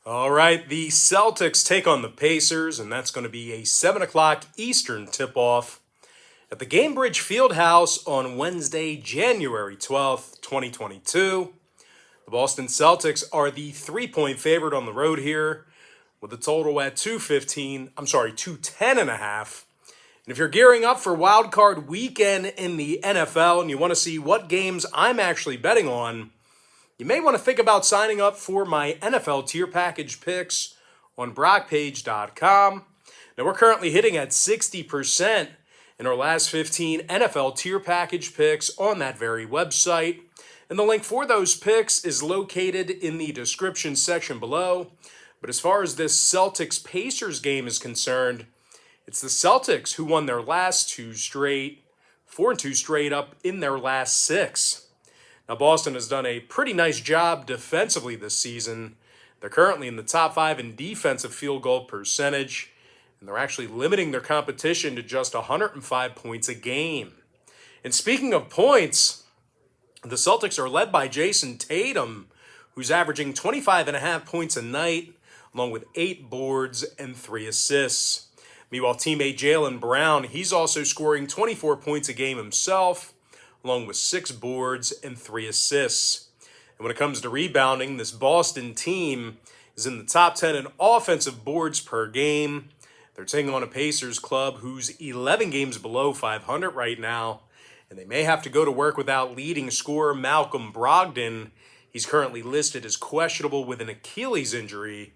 All right, the Celtics take on the Pacers, and that's going to be a 7 o'clock Eastern tip-off at the Gainbridge Fieldhouse on Wednesday, January 12th, 2022. The Boston Celtics are the 3-point favorite on the road here with a total at 210 and a half. And if you're gearing up for Wild Card Weekend in the NFL and you want to see what games I'm actually betting on, you may want to think about signing up for my NFL tier package picks on brockpage.com. Now, we're currently hitting at 60% in our last 15 NFL tier package picks on that very website. And the link for those picks is located in the description section below. But as far as this Celtics-Pacers game is concerned, it's the Celtics who won their last 4-2 straight up in their last 6. Now, Boston has done a pretty nice job defensively this season. They're currently in the top 5 in defensive field goal percentage, and they're actually limiting their competition to just 105 points a game. And speaking of points, the Celtics are led by Jason Tatum, who's averaging 25.5 points a night, along with 8 boards and 3 assists. Meanwhile, teammate Jaylen Brown, he's also scoring 24 points a game himself, along with 6 boards and 3 assists. And when it comes to rebounding, this Boston team is in the top 10 in offensive boards per game. They're taking on a Pacers club who's 11 games below 500 right now, and they may have to go to work without leading scorer Malcolm Brogdon. He's currently listed as questionable with an Achilles injury.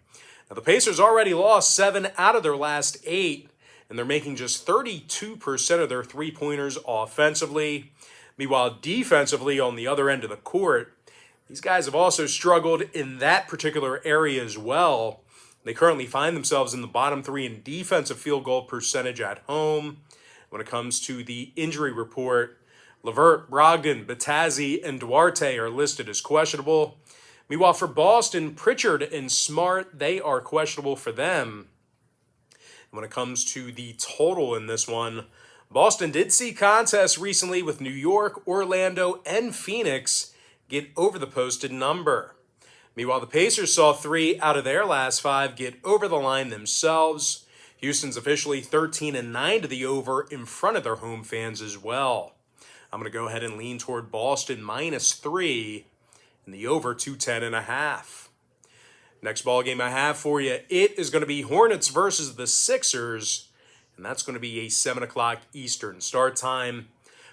Now, the Pacers already lost 7 out of their last 8, and they're making just 32% of their three-pointers offensively. Meanwhile, defensively on the other end of the court, these guys have also struggled in that particular area as well. They currently find themselves in the bottom 3 in defensive field goal percentage at home. When it comes to the injury report, LeVert, Brogdon, Batazzi, and Duarte are listed as questionable. Meanwhile, for Boston, Pritchard and Smart, they are questionable for them. When it comes to the total in this one, Boston did see contests recently with New York, Orlando, and Phoenix get over the posted number. Meanwhile, the Pacers saw 3 out of their last 5 get over the line themselves. Houston's officially 13-9 to the over in front of their home fans as well. I'm going to go ahead and lean toward Boston -3 and the over 210.5. Next ball game I have for you, it is going to be Hornets versus the Sixers, and that's going to be a 7 o'clock Eastern start time.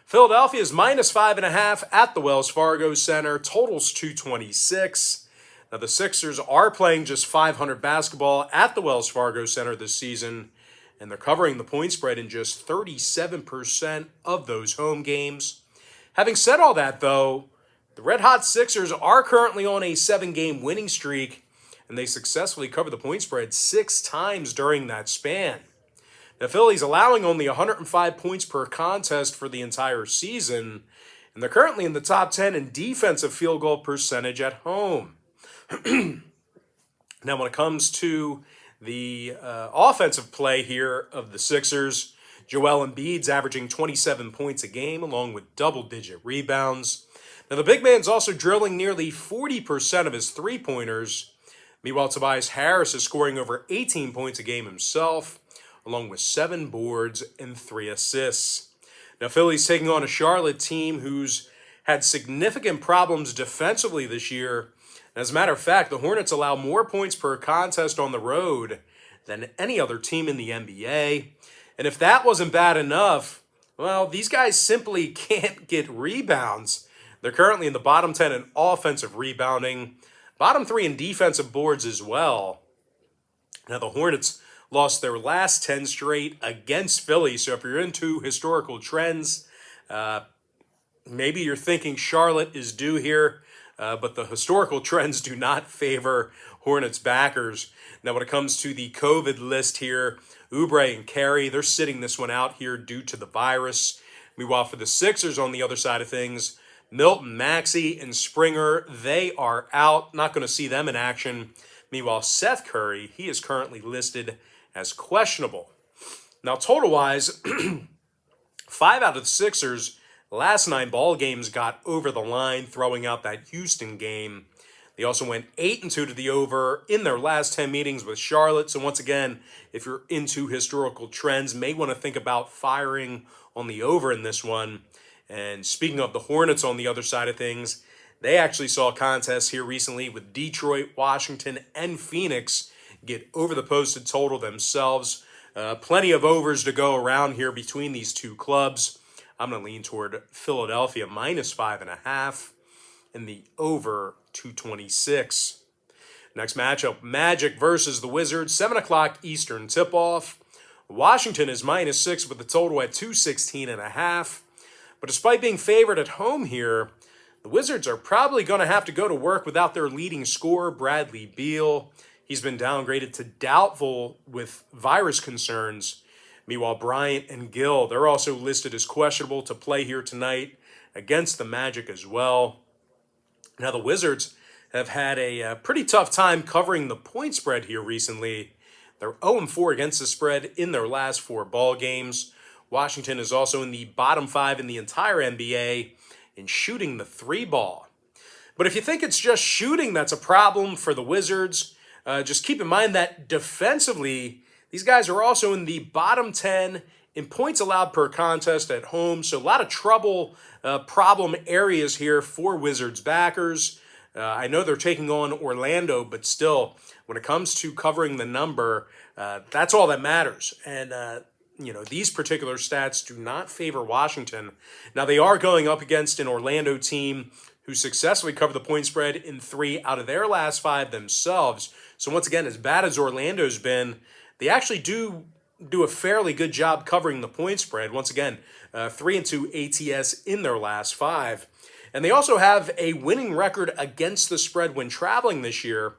Philadelphia is -5.5 at the Wells Fargo Center. Totals 226. Now, the Sixers are playing just .500 basketball at the Wells Fargo Center this season, and they're covering the point spread in just 37% of those home games. Having said all that, though, the red-hot Sixers are currently on a 7-game winning streak, and they successfully covered the point spread 6 times during that span. Now, Philly's allowing only 105 points per contest for the entire season, and they're currently in the top 10 in defensive field goal percentage at home. Now, when it comes to the offensive play here of the Sixers, Joel Embiid's averaging 27 points a game, along with double-digit rebounds. Now, the big man's also drilling nearly 40% of his three-pointers. Meanwhile, Tobias Harris is scoring over 18 points a game himself, along with 7 boards and 3 assists. Now, Philly's taking on a Charlotte team who's had significant problems defensively this year. As a matter of fact, the Hornets allow more points per contest on the road than any other team in the NBA. And if that wasn't bad enough, well, these guys simply can't get rebounds. They're currently in the bottom 10 in offensive rebounding, bottom 3 in defensive boards as well. Now, the Hornets lost their last 10 straight against Philly. So if you're into historical trends, maybe you're thinking Charlotte is due here, but the historical trends do not favor Hornets backers. Now, when it comes to the COVID list here, Oubre and Carey, they're sitting this one out here due to the virus. Meanwhile, for the Sixers on the other side of things, Milton, Maxey, and Springer, they are out. Not going to see them in action. Meanwhile, Seth Curry, he is currently listed as questionable. Now, total-wise, 5 out of the Sixers' last 9 ball games got over the line, throwing out that Houston game. The They also went 8-2 to the over in their last 10 meetings with Charlotte. So once again, if you're into historical trends, may want to think about firing on the over in this one. And speaking of the Hornets on the other side of things, they actually saw contests here recently with Detroit, Washington, and Phoenix get over the posted total themselves. Plenty of overs to go around here between these two clubs. I'm going to lean toward Philadelphia -5.5 in the over 226. Next matchup, Magic versus the Wizards, 7 o'clock Eastern tip-off. Washington is -6 with the total at 216.5. But despite being favored at home here, the Wizards are probably going to have to go to work without their leading scorer, Bradley Beal. He's been downgraded to doubtful with virus concerns. Meanwhile, Bryant and Gill, they're also listed as questionable to play here tonight against the Magic as well. Now, the Wizards have had a pretty tough time covering the point spread here recently. They're 0-4 against the spread in their last 4 ball games. Washington is also in the bottom 5 in the entire NBA in shooting the 3 ball. But if you think it's just shooting that's a problem for the Wizards, just keep in mind that defensively, these guys are also in the bottom 10 in points allowed per contest at home. So a lot of problem areas here for Wizards backers. I know they're taking on Orlando, but still, when it comes to covering the number, that's all that matters. And, these particular stats do not favor Washington. Now, they are going up against an Orlando team who successfully covered the point spread in 3 out of their last 5 themselves. So once again, as bad as Orlando's been, they actually do a fairly good job covering the point spread. Once again, 3-2 ATS in their last 5. And they also have a winning record against the spread when traveling this year.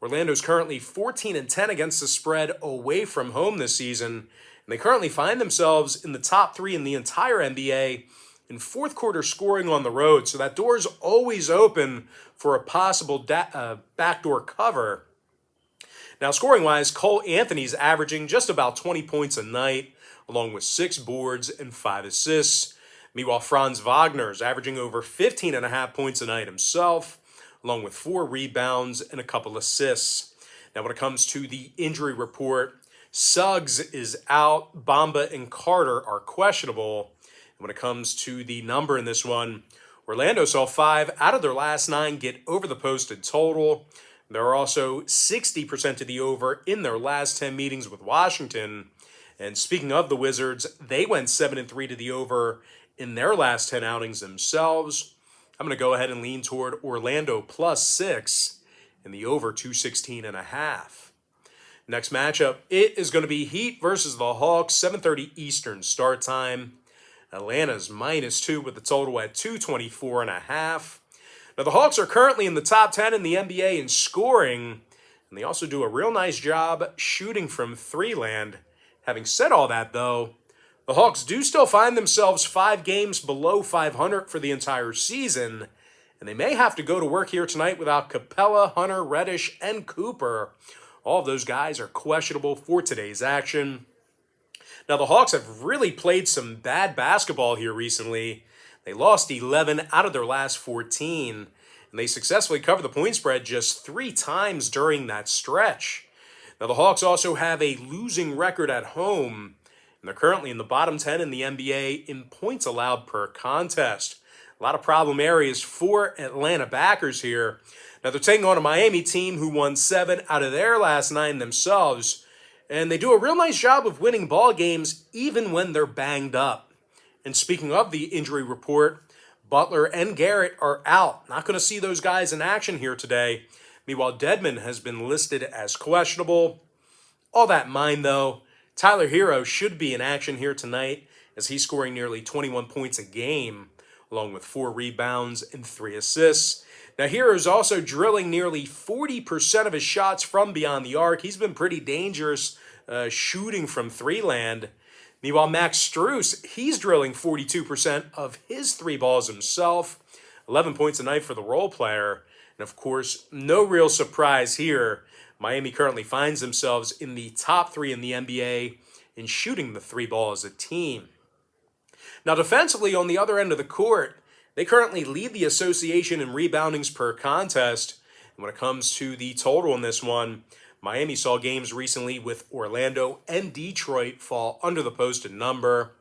Orlando's currently 14-10 against the spread away from home this season. And they currently find themselves in the top 3 in the entire NBA in fourth quarter scoring on the road. So that door is always open for a possible backdoor cover. Now, scoring-wise, Cole Anthony's averaging just about 20 points a night, along with 6 boards and 5 assists. Meanwhile, Franz Wagner is averaging over 15.5 points a night himself, along with 4 rebounds and a couple assists. Now, when it comes to the injury report, Suggs is out. Bamba and Carter are questionable. And when it comes to the number in this one, Orlando saw 5 out of their last 9 get over the posted total. They're also 60% to the over in their last 10 meetings with Washington. And speaking of the Wizards, they went 7-3 to the over in their last 10 outings themselves. I'm going to go ahead and lean toward Orlando +6 in the over 216.5. Next matchup, it is going to be Heat versus the Hawks, 7:30 Eastern start time. Atlanta's -2 with the total at 224.5. Now, the Hawks are currently in the top 10 in the NBA in scoring, and they also do a real nice job shooting from 3 land. Having said all that, though, the Hawks do still find themselves 5 games below 500 for the entire season, and they may have to go to work here tonight without Capella, Hunter, Reddish, and Cooper. All of those guys are questionable for today's action. Now, the Hawks have really played some bad basketball here recently. They lost 11 out of their last 14, and they successfully covered the point spread just 3 times during that stretch. Now, the Hawks also have a losing record at home, and they're currently in the bottom 10 in the NBA in points allowed per contest. A lot of problem areas for Atlanta backers here. Now, they're taking on a Miami team who won 7 out of their last 9 themselves, and they do a real nice job of winning ball games even when they're banged up. And speaking of the injury report, Butler and Garrett are out. Not going to see those guys in action here today. Meanwhile, Dedmon has been listed as questionable. All that in mind, though, Tyler Hero should be in action here tonight as he's scoring nearly 21 points a game, along with 4 rebounds and 3 assists. Now, Hero's also drilling nearly 40% of his shots from beyond the arc. He's been pretty dangerous shooting from 3 land. Meanwhile, Max Strus, he's drilling 42% of his 3 balls himself. 11 points a night for the role player. And of course, no real surprise here. Miami currently finds themselves in the top 3 in the NBA in shooting the 3 ball as a team. Now, defensively, on the other end of the court, they currently lead the association in reboundings per contest. And when it comes to the total in this one, Miami saw games recently with Orlando and Detroit fall under the posted number.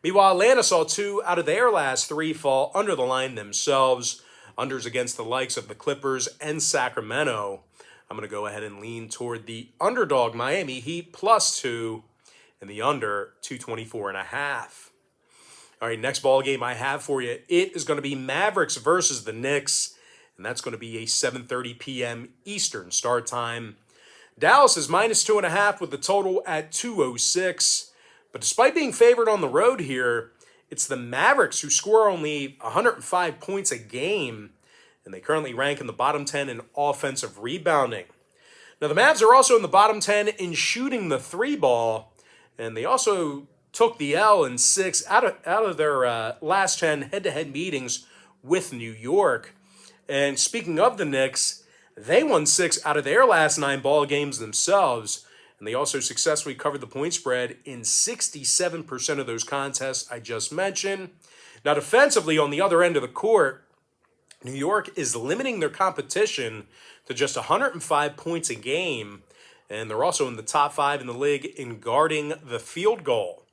Meanwhile, Atlanta saw 2 out of their last 3 fall under the line themselves. Unders against the likes of the Clippers and Sacramento. I'm going to go ahead and lean toward the underdog Miami Heat +2 and the under 224.5. All right, next ball game I have for you. It is going to be Mavericks versus the Knicks, and that's going to be a 7:30 p.m. Eastern start time. Dallas is -2.5 with the total at 206. But despite being favored on the road here, it's the Mavericks who score only 105 points a game, and they currently rank in the bottom 10 in offensive rebounding. Now, the Mavs are also in the bottom 10 in shooting the 3-ball, and they also took the L in 6 out of their last 10 head-to-head meetings with New York. And speaking of the Knicks, they won 6 out of their last 9 ball games themselves, and they also successfully covered the point spread in 67% of those contests I just mentioned. Now, defensively, on the other end of the court, New York is limiting their competition to just 105 points a game, and they're also in the top 5 in the league in guarding the field goal.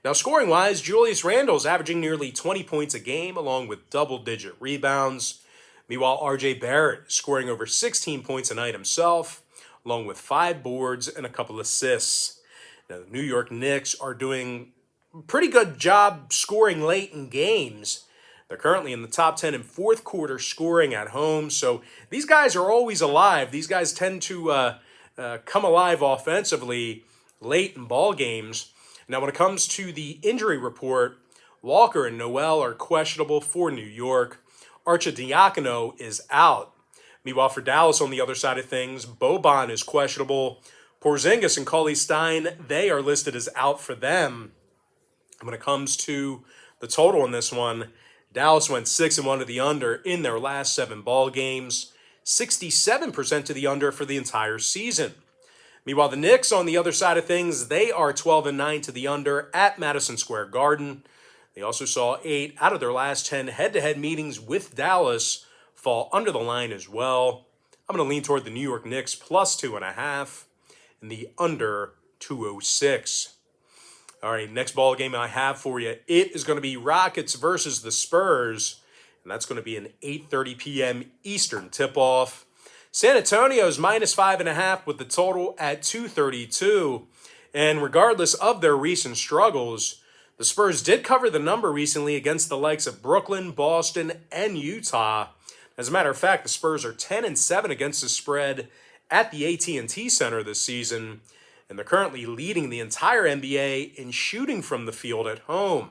Now, scoring-wise, Julius Randle's averaging nearly 20 points a game, along with double-digit rebounds. Meanwhile, R.J. Barrett is scoring over 16 points a night himself, along with 5 boards and a couple assists. Now, the New York Knicks are doing a pretty good job scoring late in games. They're currently in the top 10 in fourth quarter scoring at home, so these guys are always alive. These guys tend to come alive offensively late in ball games. Now, when it comes to the injury report, Walker and Noel are questionable for New York. Arcidiacono is out. Meanwhile, for Dallas on the other side of things, Boban is questionable. Porzingis and Cauley Stein, they are listed as out for them. And when it comes to the total in this one, Dallas went 6-1 to the under in their last 7 ball games, 67% to the under for the entire season. Meanwhile, the Knicks, on the other side of things, they are 12-9 to the under at Madison Square Garden. They also saw 8 out of their last 10 head-to-head meetings with Dallas fall under the line as well. I'm going to lean toward the New York Knicks +2.5 and the under 206. All right, next ball game I have for you, it is going to be Rockets versus the Spurs, and that's going to be an 8:30 p.m. Eastern tip-off. San Antonio's -5.5 with the total at 232. And regardless of their recent struggles, the Spurs did cover the number recently against the likes of Brooklyn, Boston, and Utah. As a matter of fact, the Spurs are 10-7 against the spread at the AT&T Center this season, and they're currently leading the entire NBA in shooting from the field at home.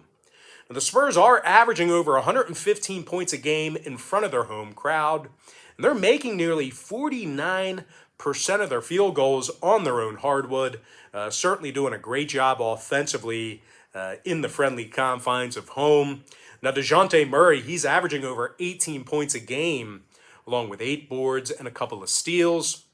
Now, the Spurs are averaging over 115 points a game in front of their home crowd, and they're making nearly 49% of their field goals on their own hardwood, certainly doing a great job offensively in the friendly confines of home. Now, DeJounte Murray, he's averaging over 18 points a game, along with 8 boards and a couple of steals.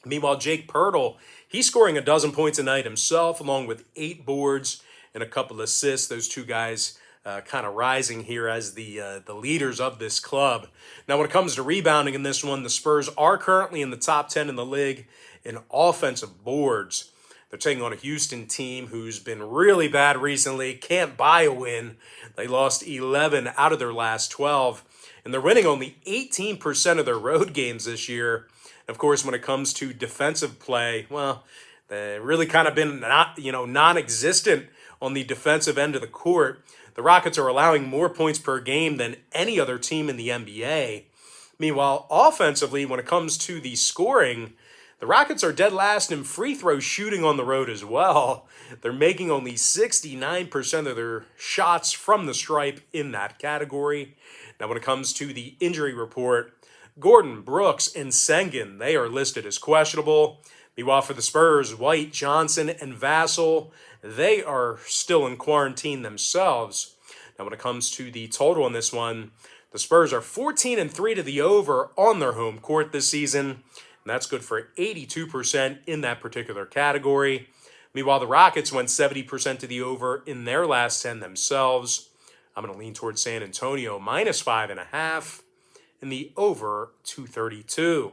Meanwhile, Jake Pirtle, he's scoring 12 points a night himself, along with 8 boards and a couple of assists. Those two guys kind of rising here as the leaders of this club. Now, when it comes to rebounding in this one, the Spurs are currently in the top 10 in the league in offensive boards. They're taking on a Houston team who's been really bad recently, can't buy a win. They lost 11 out of their last 12, and they're winning only 18% of their road games this year. Of course, when it comes to defensive play, well, they've really kind of been non-existent on the defensive end of the court. The Rockets are allowing more points per game than any other team in the NBA. Meanwhile, offensively, when it comes to the scoring, the Rockets are dead last in free throw shooting on the road as well. They're making only 69% of their shots from the stripe in that category. Now, when it comes to the injury report, Gordon, Brooks, and Sengun, they are listed as questionable. Meanwhile, for the Spurs, White, Johnson, and Vassell, they are still in quarantine themselves. Now, when it comes to the total in this one, the Spurs are 14-3 to the over on their home court this season, and that's good for 82% in that particular category. Meanwhile, the Rockets went 70% to the over in their last 10 themselves. I'm going to lean towards San Antonio -5.5 in the over 232.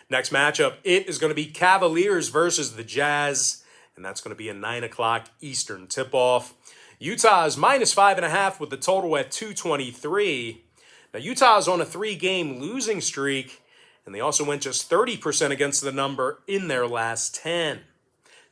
Next matchup, it is going to be Cavaliers versus the Jazz, and that's going to be a 9 o'clock Eastern tip-off. Utah is -5.5 with the total at 223. Now, Utah is on a 3-game losing streak, and they also went just 30% against the number in their last 10.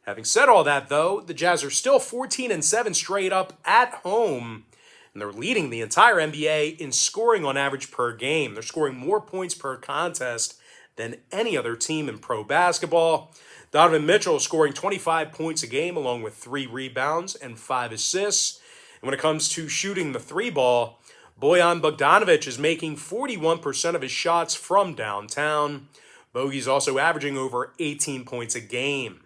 Having said all that, though, the Jazz are still 14-7 straight up at home, and they're leading the entire NBA in scoring on average per game. They're scoring more points per contest than any other team in pro basketball. Donovan Mitchell is scoring 25 points a game along with 3 rebounds and 5 assists. And when it comes to shooting the 3-ball, Bojan Bogdanovic is making 41% of his shots from downtown. Bogey's also averaging over 18 points a game.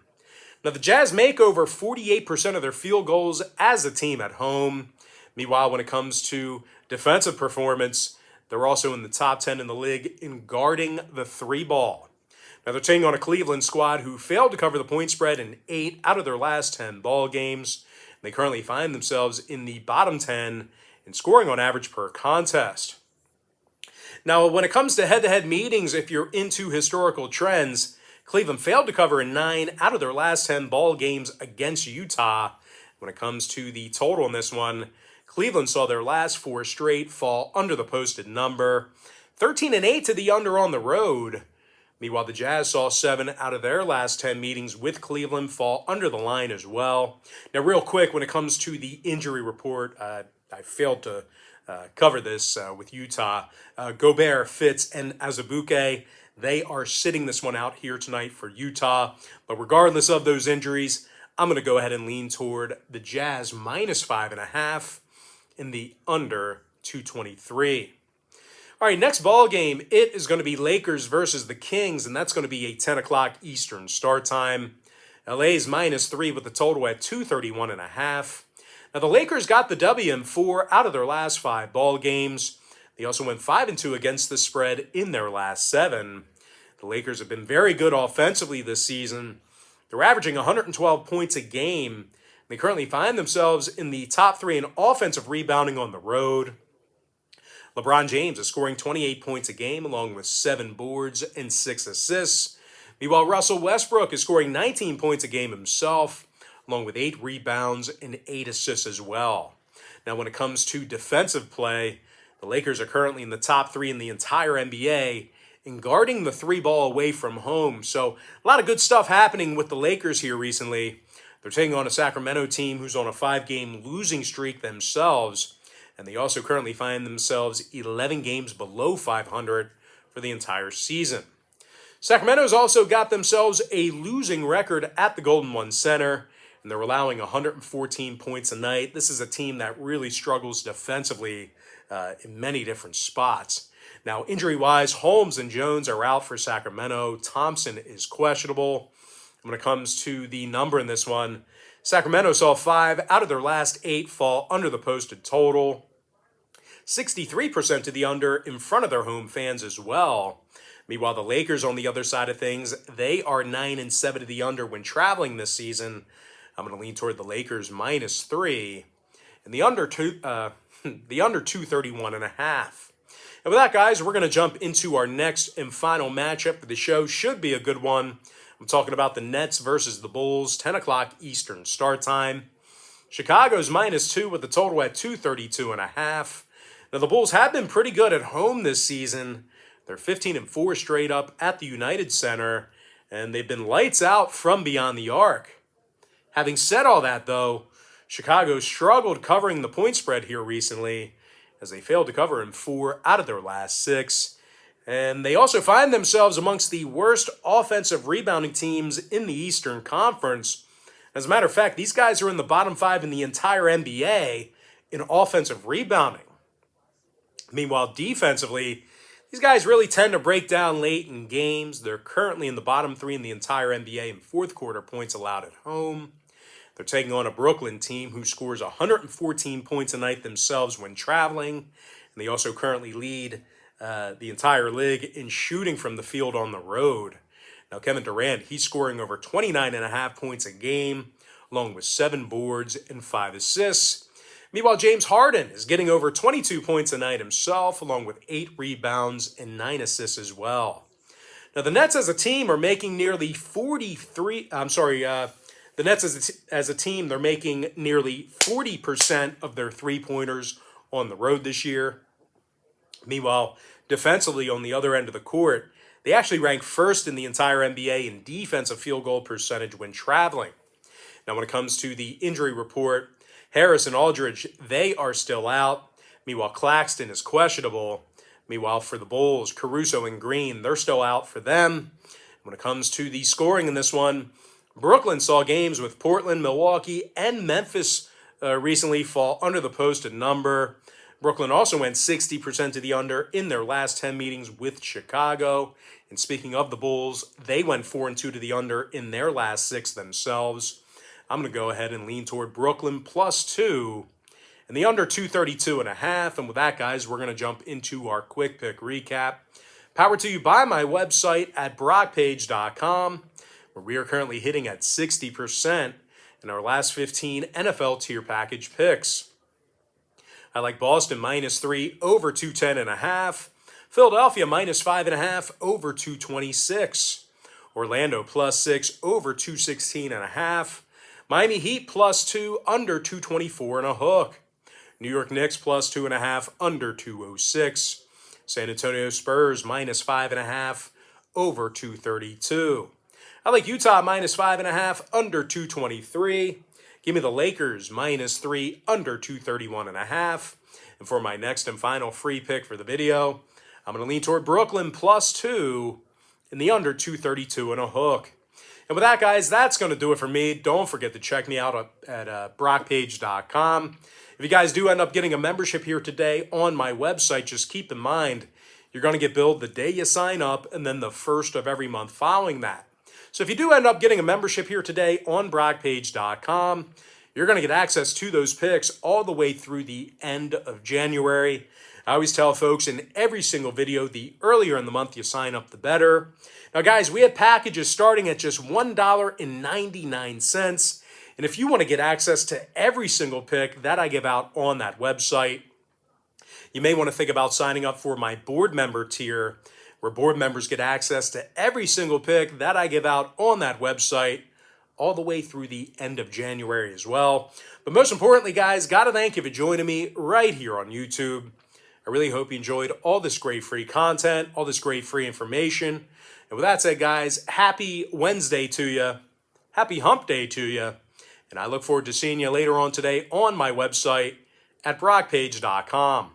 Now, the Jazz make over 48% of their field goals as a team at home. Meanwhile, when it comes to defensive performance, they're also in the top 10 in the league in guarding the 3-ball. Now, they're taking on a Cleveland squad who failed to cover the point spread in 8 out of their last 10 ball games. They currently find themselves in the bottom 10 in scoring on average per contest. Now, when it comes to head-to-head meetings, if you're into historical trends, Cleveland failed to cover in 9 out of their last 10 ball games against Utah. When it comes to the total in this one, Cleveland saw their last 4 straight fall under the posted number. 13-8 to the under on the road. Meanwhile, the Jazz saw 7 out of their last 10 meetings with Cleveland fall under the line as well. Now, real quick, when it comes to the injury report, I failed to cover this with Utah. Gobert, Fitz, and Azubuike, they are sitting this one out here tonight for Utah. But regardless of those injuries, I'm going to go ahead and lean toward the Jazz -5.5 in the under 223. All right, next ball game, it is going to be Lakers versus the Kings, and that's going to be a 10 o'clock Eastern start time. LA's -3 with the total at 231.5. Now, the Lakers got the W in 4 out of their last 5 ball games. They also went 5-2 against the spread in their last 7. The Lakers have been very good offensively this season. They're averaging 112 points a game. They currently find themselves in the top 3 in offensive rebounding on the road. LeBron James is scoring 28 points a game along with 7 boards and 6 assists. Meanwhile, Russell Westbrook is scoring 19 points a game himself, along with 8 rebounds and 8 assists as well. Now, when it comes to defensive play, the Lakers are currently in the top 3 in the entire NBA in guarding the 3-ball away from home. So a lot of good stuff happening with the Lakers here recently. They're taking on a Sacramento team who's on a 5-game losing streak themselves, and they also currently find themselves 11 games below 500 for the entire season. Sacramento's also got themselves a losing record at the Golden One Center, and they're allowing 114 points a night. This is a team that really struggles defensively in many different spots. Now, injury-wise, Holmes and Jones are out for Sacramento. Thompson is questionable. When it comes to the number in this one, Sacramento saw 5 out of their last 8 fall under the posted total. 63% to the under in front of their home fans as well. Meanwhile, the Lakers on the other side of things, they are 9-7 to the under when traveling this season. I'm going to lean toward the Lakers -3 and the under 231.5. And with that, guys, we're going to jump into our next and final matchup for the show. Should be a good one. I'm talking about the Nets versus the Bulls, 10 o'clock Eastern start time. Chicago's -2 with the total at 232.5. Now, the Bulls have been pretty good at home this season. They're 15-4 straight up at the United Center, and they've been lights out from beyond the arc. Having said all that, though, Chicago struggled covering the point spread here recently, as they failed to cover in 4 out of their last 6. And they also find themselves amongst the worst offensive rebounding teams in the Eastern Conference. As a matter of fact, these guys are in the bottom 5 in the entire NBA in offensive rebounding. Meanwhile, defensively, these guys really tend to break down late in games. They're currently in the bottom 3 in the entire NBA in fourth quarter points allowed at home. They're taking on a Brooklyn team who scores 114 points a night themselves when traveling. And they also currently lead the entire league in shooting from the field on the road. Now, Kevin Durant, he's scoring over 29.5 points a game, along with 7 boards and 5 assists. Meanwhile, James Harden is getting over 22 points a night himself, along with 8 rebounds and 9 assists as well. Now, the Nets as a team are making nearly 43, the Nets as a team, they're making nearly 40% of their three-pointers on the road this year. Meanwhile, defensively on the other end of the court, they actually rank first in the entire NBA in defensive field goal percentage when traveling. Now, when it comes to the injury report, Harris and Aldridge, they are still out. Meanwhile, Claxton is questionable. Meanwhile, for the Bulls, Caruso and Green, they're still out for them. When it comes to the scoring in this one, Brooklyn saw games with Portland, Milwaukee, and Memphis recently fall under the posted number. Brooklyn also went 60% to the under in their last 10 meetings with Chicago. And speaking of the Bulls, they went 4-2 to the under in their last 6 themselves. I'm going to go ahead and lean toward Brooklyn +2 and the under 232.5. And with that, guys, we're going to jump into our quick pick recap. Powered to you by my website at brockpage.com, where we are currently hitting at 60% in our last 15 NFL tier package picks. I like Boston -3 over 210.5. Philadelphia -5.5 over 226. Orlando +6 over 216.5. Miami Heat +2 under 224 and a hook. New York Knicks +2.5 under 206. San Antonio Spurs -5.5 over 232. I like Utah -5.5 under 223. Give me the Lakers -3 under 231.5. And for my next and final free pick for the video, I'm going to lean toward Brooklyn +2 in the under 232 and a hook. And with that, guys, that's going to do it for me. Don't forget to check me out at brockpage.com. If you guys do end up getting a membership here today on my website, just keep in mind you're going to get billed the day you sign up and then the first of every month following that. So if you do end up getting a membership here today on brockpage.com, you're going to get access to those picks all the way through the end of January. I always tell folks in every single video, the earlier in the month you sign up, the better. Now, guys, we have packages starting at just $1.99. And if you want to get access to every single pick that I give out on that website, you may want to think about signing up for my board member tier, where board members get access to every single pick that I give out on that website all the way through the end of January as well. But most importantly, guys, got to thank you for joining me right here on YouTube. I really hope you enjoyed all this great free content, all this great free information. And with that said, guys, happy Wednesday to you. Happy hump day to you. And I look forward to seeing you later on today on my website at brockpage.com.